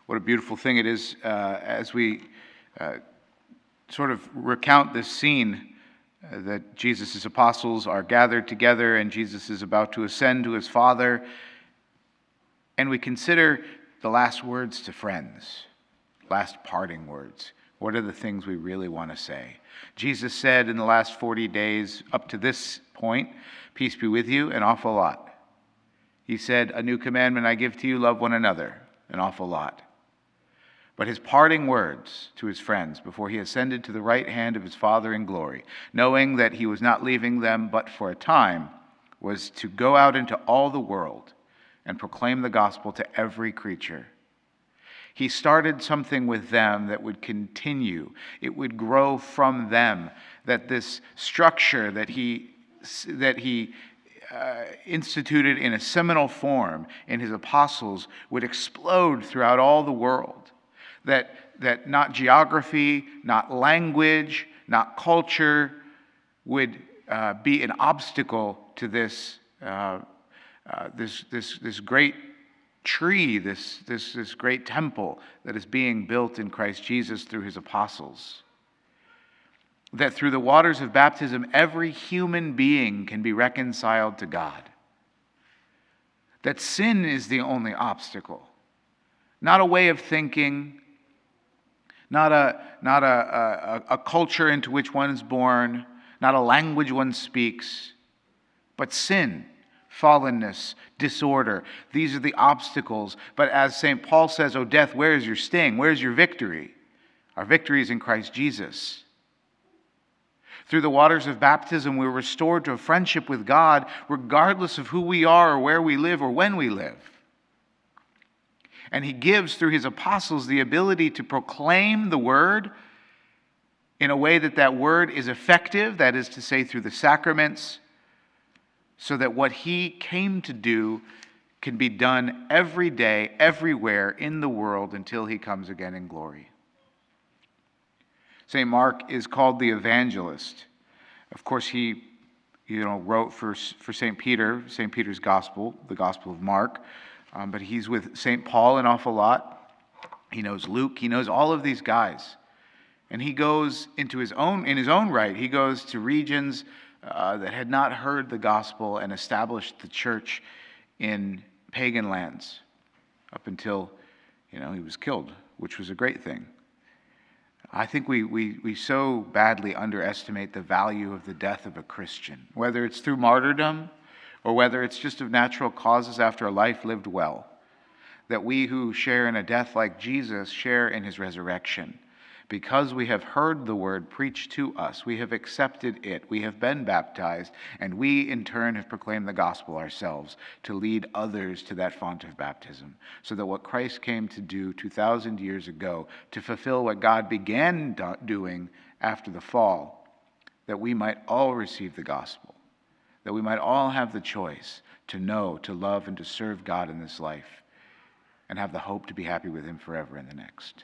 What a beautiful thing it is as we sort of recount this scene that Jesus' apostles are gathered together and Jesus is about to ascend to his Father. And we consider the last words to friends, last parting words. What are the things we really want to say? Jesus said in the last 40 days up to this point, peace be with you, an awful lot. He said, a new commandment I give to you, love one another, an awful lot. But his parting words to his friends before he ascended to the right hand of his Father in glory, knowing that he was not leaving them but for a time, was to go out into all the world and proclaim the gospel to every creature. He started something with them that would continue. It would grow from them, that this structure that he instituted in a seminal form in his apostles would explode throughout all the world. That not geography, not language, not culture would be an obstacle to this great tree, this great temple that is being built in Christ Jesus through his apostles. That through the waters of baptism, every human being can be reconciled to God. That sin is the only obstacle, not a way of thinking, not a culture into which one is born, not a language one speaks, but sin, fallenness, disorder. These are the obstacles. But as St. Paul says, "O death, where is your sting? Where is your victory?" Our victory is in Christ Jesus. Through the waters of baptism, we're restored to a friendship with God, regardless of who we are or where we live or when we live. And he gives, through his apostles, the ability to proclaim the word in a way that that word is effective, that is to say, through the sacraments, so that what he came to do can be done every day, everywhere in the world until he comes again in glory. St. Mark is called the evangelist. Of course, he wrote for St. Peter, St. Peter's Gospel, the Gospel of Mark. But he's with St. Paul an awful lot. He knows Luke. He knows all of these guys. And he goes in his own right, he goes to regions that had not heard the gospel and established the church in pagan lands up until, he was killed, which was a great thing. I think we so badly underestimate the value of the death of a Christian, whether it's through martyrdom or whether it's just of natural causes after a life lived well, that we who share in a death like Jesus share in his resurrection. Because we have heard the word preached to us, we have accepted it, we have been baptized, and we in turn have proclaimed the gospel ourselves to lead others to that font of baptism, so that what Christ came to do 2,000 years ago, to fulfill what God began doing after the fall, that we might all receive the gospel, that we might all have the choice to know, to love, and to serve God in this life, and have the hope to be happy with him forever in the next.